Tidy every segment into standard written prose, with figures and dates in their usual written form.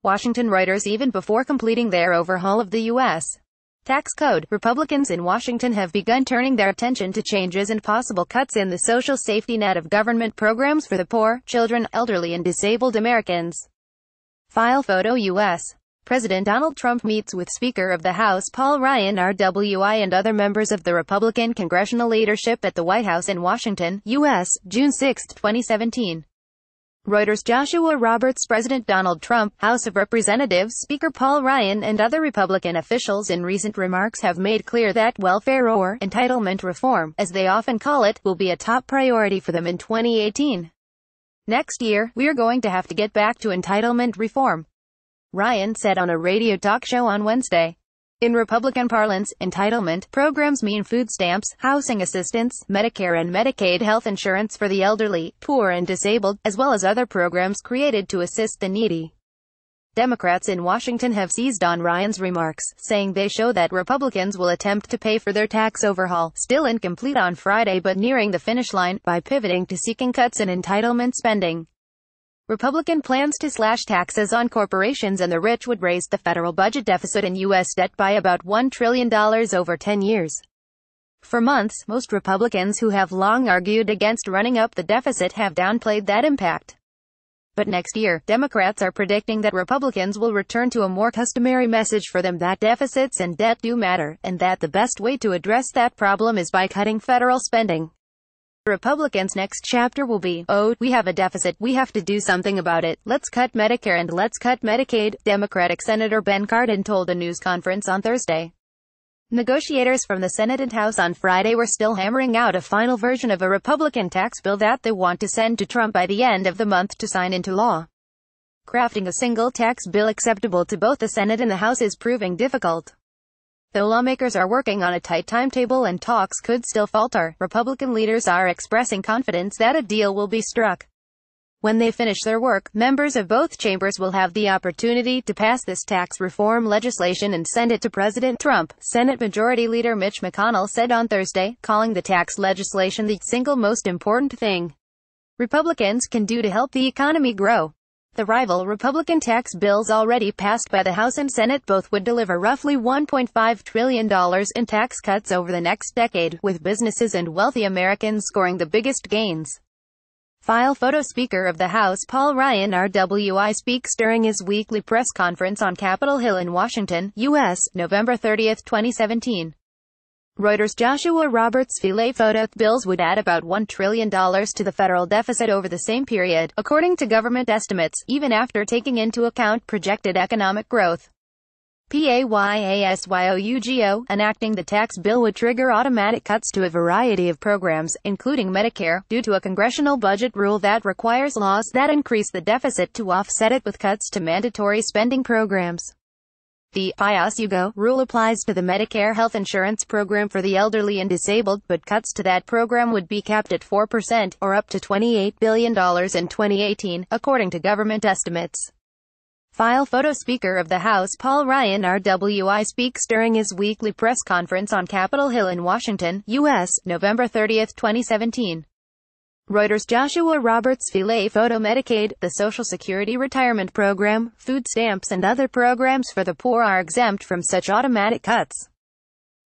Washington Reuters Even before completing their overhaul of the U.S. tax code, Republicans in Washington have begun turning their attention to changes and possible cuts in the social safety net of government programs for the poor, children, elderly and disabled Americans. File PHOTO U.S. President Donald Trump meets with Speaker of the House Paul Ryan RWI and other members of the Republican Congressional leadership at the White House in Washington, U.S., June 6, 2017. REUTERSJoshua RobertsPresid Donald Trump, House of Representatives Speaker Paul Ryan and other Republican officials in recent remarks have made clear that welfare or entitlement reform, as they often call it, will be a top priority for them in 2018. Next year, we're going to have to get back to entitlement reform, Ryan said on a radio talk show on Wednesday. In Republican parlance, entitlement programs mean food stamps, housing assistance, Medicare and Medicaid health insurance for the elderly, poor and disabled, as well as other programs created to assist the needy. Democrats in Washington have seized on Ryan's remarks, saying they show that Republicans will attempt to pay for their tax overhaul, still incomplete on Friday but nearing the finish line, by pivoting to seeking cuts in entitlement spending. Republican plans to slash taxes on corporations and the rich would raise the federal budget deficit and U.S. debt by about $1 trillion over 10 years. For months, most Republicans who have long argued against running up the deficit have downplayed that impact. But next year, Democrats are predicting that Republicans will return to a more customary message for them that deficits and debt do matter, and that the best way to address that problem is by cutting federal spending. Republicans' next chapter will be, "Oh, we have a deficit, we have to do something about it, let's cut Medicare and let's cut Medicaid," Democratic Senator Ben Cardin told a news conference on Thursday. Negotiators from the Senate and House on Friday were still hammering out a final version of a Republican tax bill that they want to send to Trump by the end of the month to sign into law. Crafting a single tax bill acceptable to both the Senate and the House is proving difficult. Though lawmakers are working on a tight timetable and talks could still falter, Republican leaders are expressing confidence that a deal will be struck. When they finish their work, members of both chambers will have the opportunity to pass this tax reform legislation and send it to President Trump, Senate Majority Leader Mitch McConnell said on Thursday, calling the tax legislation the single most important thing Republicans can do to help the economy grow. The rival Republican tax bills already passed by the House and Senate both would deliver roughly $1.5 trillion in tax cuts over the next decade, with businesses and wealthy Americans scoring the biggest gains. File PHOTO Speaker of the House Paul Ryan RWI speaks during his weekly press conference on Capitol Hill in Washington, U.S., November 30, 2017. REUTERSJoshua RobertsPresid PHOTO bills would add about $1 trillion to the federal deficit over the same period, according to government estimates, even after taking into account projected economic growth. PHOTO enacting the tax bill would trigger automatic cuts to a variety of programs, including Medicare, due to a congressional budget rule that requires laws that increase the deficit to offset it with cuts to mandatory spending programs. The PHOTO rule applies to the Medicare health insurance program for the elderly and disabled, but cuts to that program would be capped at 4%, or up to $28 billion in 2018, according to government estimates. File PHOTO Speaker of the House Paul Ryan RWI speaks during his weekly press conference on Capitol Hill in Washington, U.S., November 30, 2017. REUTERSJoshua RobertsPresid PHOTO Medicaid, the Social Security Retirement Program, food stamps and other programs for the poor are exempt from such automatic cuts.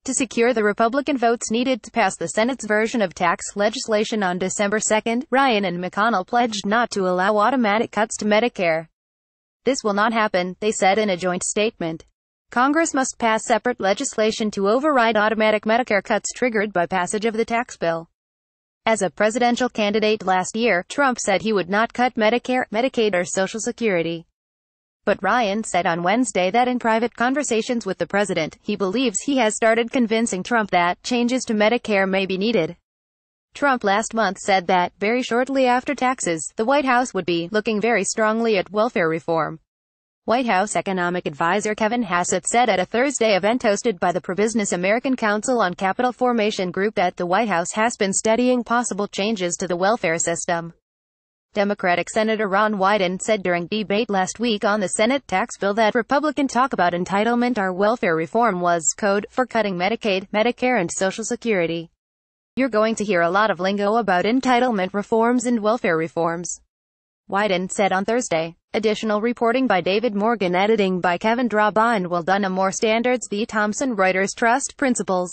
To secure the Republican votes needed to pass the Senate's version of tax legislation on December 2, Ryan and McConnell pledged not to allow automatic cuts to Medicare. This will not happen, they said in a joint statement. Congress must pass separate legislation to override automatic Medicare cuts triggered by passage of the tax bill. As a presidential candidate last year, Trump said he would not cut Medicare, Medicaid or Social Security. But Ryan said on Wednesday that in private conversations with the president, he believes he has started convincing Trump that changes to Medicare may be needed. Trump last month said that, very shortly after taxes, the White House would be looking very strongly at welfare reform. White House economic advisor Kevin Hassett said at a Thursday event hosted by the Pro-Business American Council on Capital Formation Group that the White House has been studying possible changes to the welfare system. Democratic Senator Ron Wyden said during debate last week on the Senate tax bill that Republican talk about entitlement or welfare reform was code for cutting Medicaid, Medicare and Social Security. You're going to hear a lot of lingo about entitlement reforms and welfare reforms. Wyden said on Thursday. Additional reporting by David Morgan, editing by Kevin Draba, and Will Dunham. More Standards v. Thomson Reuters Trust Principles.